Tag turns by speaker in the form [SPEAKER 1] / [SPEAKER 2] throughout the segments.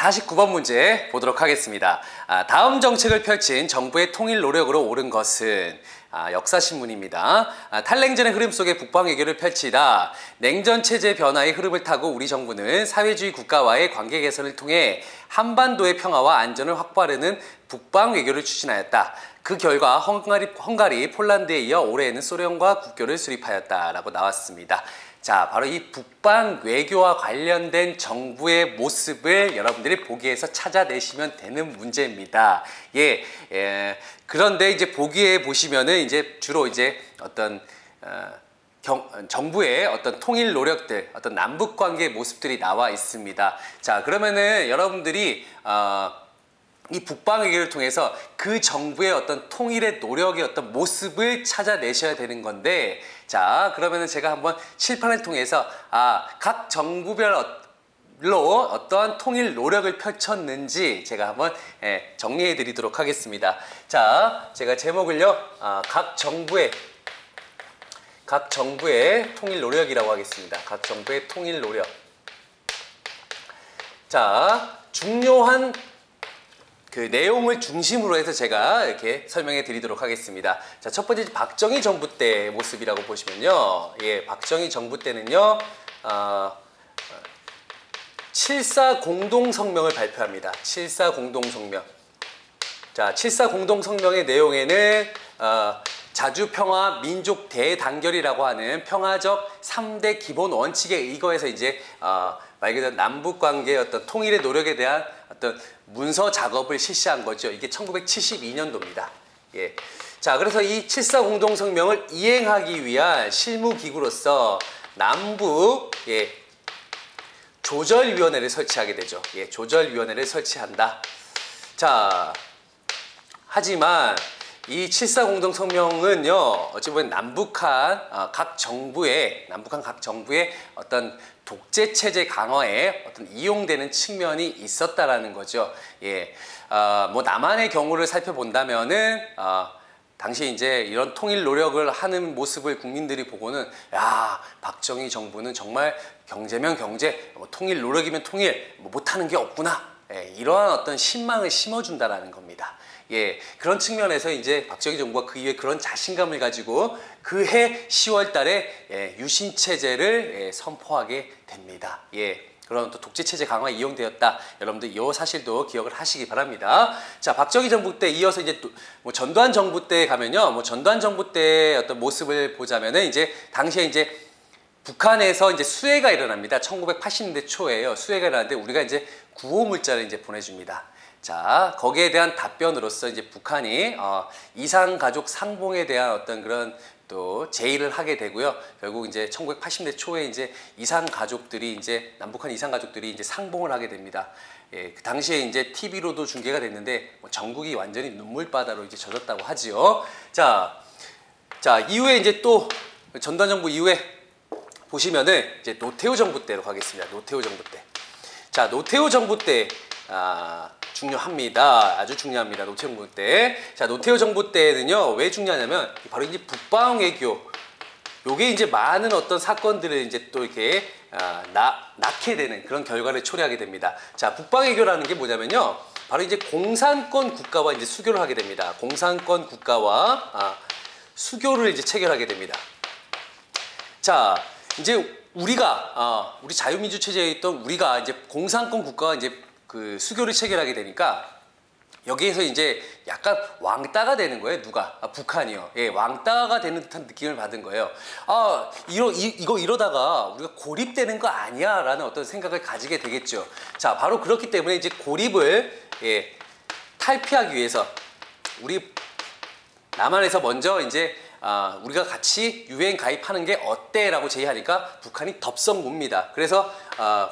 [SPEAKER 1] 49번 문제 보도록 하겠습니다. 다음 정책을 펼친 정부의 통일 노력으로 옳은 것은 역사신문입니다. 탈냉전의 흐름 속에 북방외교를 펼치다 냉전체제 변화의 흐름을 타고 우리 정부는 사회주의 국가와의 관계 개선을 통해 한반도의 평화와 안전을 확보하려는 북방외교를 추진하였다. 그 결과 헝가리, 폴란드에 이어 올해에는 소련과 국교를 수립하였다라고 나왔습니다. 자, 바로 이 북방 외교와 관련된 정부의 모습을 여러분들이 보기에서 찾아내시면 되는 문제입니다. 그런데 이제 보기에 보시면은 이제 주로 이제 어떤 정부의 어떤 통일 노력들, 어떤 남북 관계의 모습들이 나와 있습니다. 자, 그러면은 여러분들이 이 북방 외교를 통해서 그 정부의 어떤 통일의 노력의 어떤 모습을 찾아내셔야 되는 건데, 자, 그러면은 제가 한번 칠판을 통해서 각 정부별로 어떠한 통일 노력을 펼쳤는지 제가 한번 정리해 드리도록 하겠습니다. 자, 제가 제목을요, 각 정부의 통일 노력이라고 하겠습니다. 각 정부의 통일 노력. 자, 중요한 그 내용을 중심으로 해서 제가 이렇게 설명해 드리도록 하겠습니다. 자, 첫 번째 박정희 정부 때 모습이라고 보시면요. 박정희 정부 때는요. 7.4 공동성명을 발표합니다. 7.4 공동성명. 자, 7.4 공동성명의 내용에는 자주평화 민족 대단결이라고 하는 평화적 3대 기본 원칙에 의거해서 이제 말 그대로 남북관계의 어떤 통일의 노력에 대한 어떤 문서 작업을 실시한 거죠. 이게 1972년도입니다. 자, 그래서 이 7.4 공동성명을 이행하기 위한 실무기구로서 남북 조절위원회를 설치하게 되죠. 조절위원회를 설치한다. 자, 하지만 이 7.4 공동성명은요, 어찌 보면 남북한 각 정부의 어떤 독재체제 강화에 어떤 이용되는 측면이 있었다라는 거죠. 뭐 남한의 경우를 살펴본다면은 당시 이제 이런 통일 노력을 하는 모습을 국민들이 보고는, 야, 박정희 정부는 정말 경제면 경제, 뭐 통일 노력이면 통일, 뭐 못하는 게 없구나. 이러한 어떤 신망을 심어준다라는 겁니다. 그런 측면에서 이제 박정희 정부가 그 이후에 그런 자신감을 가지고 그해 10월 달에 유신체제를 선포하게 됩니다. 그런 또 독재체제 강화에 이용되었다. 여러분들 이 사실도 기억을 하시기 바랍니다. 자, 박정희 정부 때 이어서 이제 또 뭐 전두환 정부 때 가면요. 뭐 전두환 정부 때 어떤 모습을 보자면은 이제 당시에 이제 북한에서 이제 수해가 일어납니다. 1980년대 초에요. 수해가 일어나는데 우리가 이제 구호 문자를 이제 보내줍니다. 자, 거기에 대한 답변으로서 이제 북한이 이산가족 상봉에 대한 어떤 그런 또 제의를 하게 되고요. 결국 이제 1980년대 초에 이제 이산가족들이 이제 남북한 이산가족들이 이제 상봉을 하게 됩니다. 그 당시에 이제 TV로도 중계가 됐는데 뭐 전국이 완전히 눈물바다로 이제 젖었다고 하지요. 자, 이후에 이제 또 전두환 정부 이후에 보시면은 이제 노태우 정부 때로 가겠습니다. 노태우 정부 때. 자, 노태우 정부 때 중요합니다. 아주 중요합니다. 노태우 정부 때. 자, 노태우 정부 때는요, 왜 중요하냐면 바로 이제 북방 외교, 요게 이제 많은 어떤 사건들을 이제 또 이렇게 낳게 되는 그런 결과를 초래하게 됩니다. 자, 북방 외교라는 게 뭐냐면요, 바로 이제 공산권 국가와 이제 수교를 하게 됩니다. 공산권 국가와 수교를 이제 체결하게 됩니다. 자, 이제 우리가 우리 자유민주 체제에 있던 우리가 이제 공산권 국가와 이제 그 수교를 체결하게 되니까 여기에서 이제 약간 왕따가 되는 거예요. 누가? 북한이요. 왕따가 되는 듯한 느낌을 받은 거예요. 이거 이러다가 우리가 고립되는 거 아니야? 라는 어떤 생각을 가지게 되겠죠. 자, 바로 그렇기 때문에 이제 고립을 탈피하기 위해서 우리 남한에서 먼저 이제 우리가 같이 유엔 가입하는 게 어때? 라고 제의하니까 북한이 덥석 봅니다. 그래서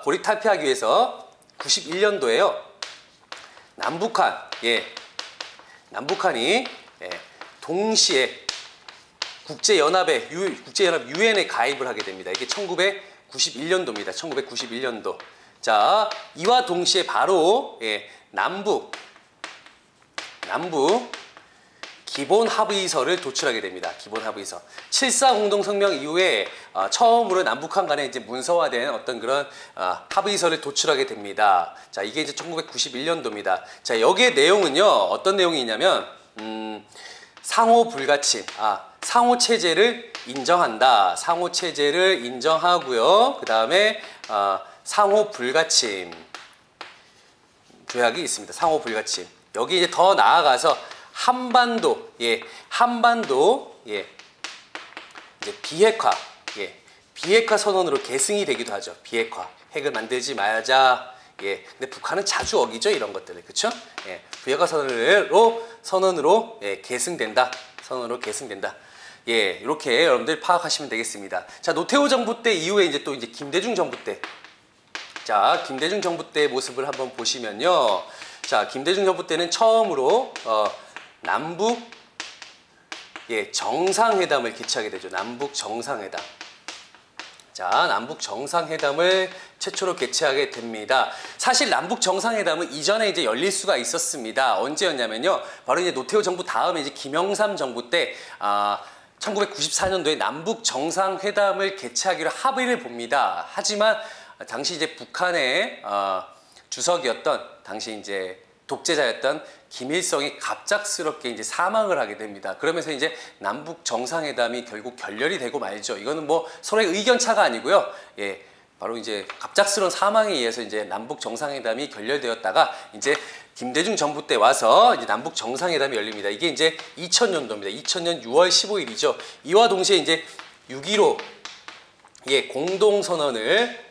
[SPEAKER 1] 고립 탈피하기 위해서 91년도에요. 남북한이 동시에 국제연합 유엔에 가입을 하게 됩니다. 이게 1991년도입니다. 1991년도. 자, 이와 동시에 바로 남북 기본 합의서를 도출하게 됩니다. 기본 합의서. 7.4 공동성명 이후에 처음으로 남북한 간에 이제 문서화된 어떤 그런 합의서를 도출하게 됩니다. 자, 이게 이제 1991년도입니다. 자, 여기에 내용은요, 어떤 내용이 있냐면, 상호 불가침, 상호 체제를 인정한다. 상호 체제를 인정하고요. 그 다음에 상호 불가침 조약이 있습니다. 상호 불가침. 여기 이제 더 나아가서 한반도, 한반도, 이제 비핵화, 비핵화 선언으로 계승이 되기도 하죠. 비핵화, 핵을 만들지 말자. 근데 북한은 자주 어기죠, 이런 것들을, 그렇죠? 비핵화 선언으로 계승된다. 선언으로 계승된다. 이렇게 여러분들 파악하시면 되겠습니다. 자, 노태우 정부 때 이후에 이제 또 이제 김대중 정부 때, 자, 김대중 정부 때의 모습을 한번 보시면요. 자, 김대중 정부 때는 처음으로 남북 정상회담을 개최하게 되죠. 남북 정상회담. 자, 남북 정상회담을 최초로 개최하게 됩니다. 사실 남북 정상회담은 이전에 이제 열릴 수가 있었습니다. 언제였냐면요. 바로 이제 노태우 정부 다음에 이제 김영삼 정부 때 1994년도에 남북 정상회담을 개최하기로 합의를 봅니다. 하지만 당시 이제 북한의 주석이었던 당시 이제 독재자였던 김일성이 갑작스럽게 이제 사망을 하게 됩니다. 그러면서 이제 남북 정상회담이 결국 결렬이 되고 말죠. 이거는 뭐 서로의 의견 차가 아니고요. 바로 이제 갑작스러운 사망에 의해서 이제 남북 정상회담이 결렬되었다가 이제 김대중 정부 때 와서 이제 남북 정상회담이 열립니다. 이게 이제 2000년도입니다. 2000년 6월 15일이죠. 이와 동시에 이제 6.15 공동선언을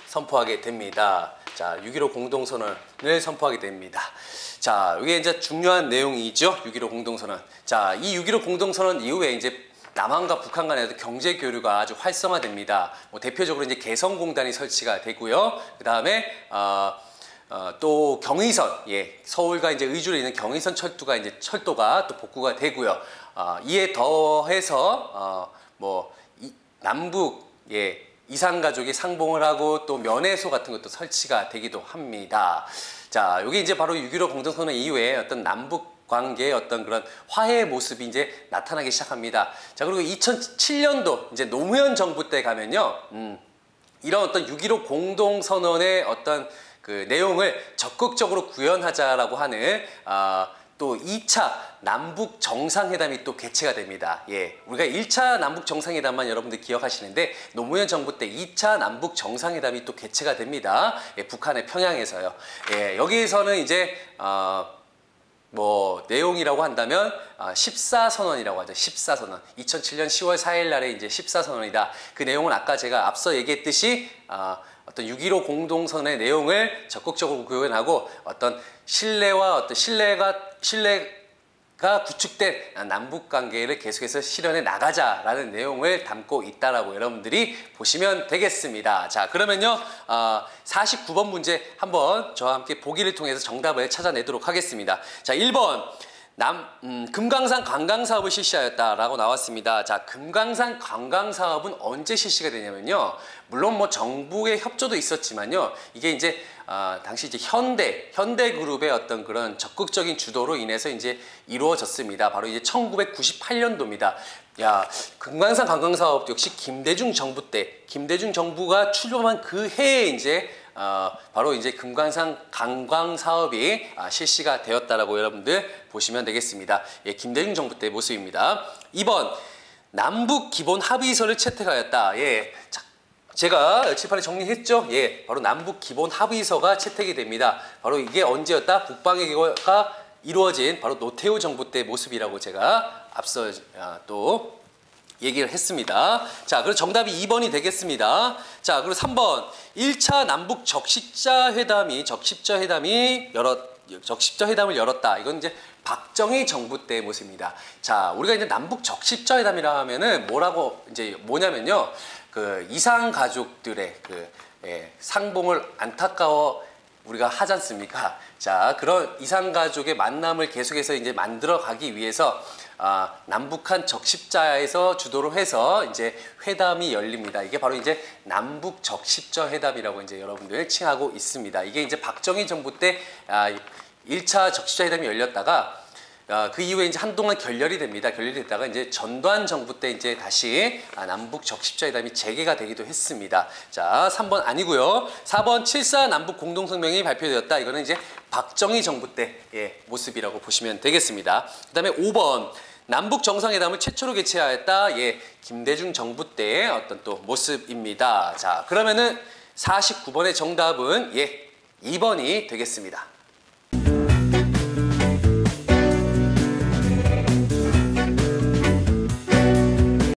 [SPEAKER 1] 선포하게 됩니다. 자, 6.15 공동선언을 선포하게 됩니다. 자, 이게 이제 중요한 내용이죠. 6.15 공동선언. 자, 이 6.15 공동선언 이후에 이제 남한과 북한 간에도 경제 교류가 아주 활성화됩니다. 뭐 대표적으로 이제 개성공단이 설치가 되고요. 그 다음에 또 경의선, 서울과 이제 의주에 있는 경의선 철도가 또 복구가 되고요. 이에 더해서 남북 이산가족이 상봉을 하고 또 면회소 같은 것도 설치가 되기도 합니다. 자, 이게 이제 바로 6.15 공동선언 이후에 어떤 남북 관계의 어떤 그런 화해의 모습이 이제 나타나기 시작합니다. 자, 그리고 2007년도 이제 노무현 정부 때 가면요, 이런 어떤 6.15 공동선언의 어떤 그 내용을 적극적으로 구현하자라고 하는 또 2차 남북 정상회담이 또 개최가 됩니다. 우리가 1차 남북 정상회담만 여러분들 기억하시는데 노무현 정부 때 2차 남북 정상회담이 또 개최가 됩니다. 북한의 평양에서요. 여기에서는 이제 내용이라고 한다면 14선언이라고 하죠. 14선언. 2007년 10월 4일 날에 이제 14선언이다. 그 내용은 아까 제가 앞서 얘기했듯이 어떤 6.15 공동선언의 내용을 적극적으로 구현하고 어떤 신뢰가 구축된 남북 관계를 계속해서 실현해 나가자라는 내용을 담고 있다라고 여러분들이 보시면 되겠습니다. 자, 그러면요, 49번 문제 한번 저와 함께 보기를 통해서 정답을 찾아내도록 하겠습니다. 자, 1번. 금강산 관광사업을 실시하였다라고 나왔습니다. 자, 금강산 관광사업은 언제 실시가 되냐면요. 물론 뭐 정부의 협조도 있었지만요. 이게 이제 당시 이제 현대그룹의 어떤 그런 적극적인 주도로 인해서 이제 이루어졌습니다. 바로 이제 1998년도입니다. 야, 금강산 관광사업 역시 김대중 정부 때, 김대중 정부가 출범한 그 해에 이제 바로 이제 금강산 관광사업이 실시가 되었다라고 여러분들 보시면 되겠습니다. 김대중 정부 때 모습입니다. 2번, 남북 기본 합의서를 채택하였다. 자, 제가 칠판에 정리했죠. 바로 남북 기본 합의서가 채택이 됩니다. 바로 이게 언제였다? 북방외교가 이루어진 바로 노태우 정부 때 모습이라고 제가 앞서 또 얘기를 했습니다. 자, 그리고 정답이 2번이 되겠습니다. 자, 그리고 3번. 1차 남북 적십자 회담을 열었다. 이건 이제 박정희 정부 때의 모습입니다. 자, 우리가 이제 남북 적십자 회담이라 하면은 뭐냐면요. 그 이산 가족들의 상봉을 안타까워 우리가 하지 않습니까? 자, 그런 이산 가족의 만남을 계속해서 이제 만들어 가기 위해서 남북한 적십자에서 주도를 해서 이제 회담이 열립니다. 이게 바로 이제 남북 적십자 회담이라고 이제 여러분들 칭하고 있습니다. 이게 이제 박정희 정부 때 1차 적십자 회담이 열렸다가 그 이후에 이제 한동안 결렬이 됩니다. 결렬이 됐다가 이제 전두환 정부 때 이제 다시 남북 적십자회담이 재개가 되기도 했습니다. 자, 3번 아니고요. 4번 7.4 남북 공동성명이 발표되었다. 이거는 이제 박정희 정부 때 모습이라고 보시면 되겠습니다. 그다음에 5번 남북 정상회담을 최초로 개최하였다. 김대중 정부 때 어떤 또 모습입니다. 자, 그러면은 49번의 정답은 2번이 되겠습니다.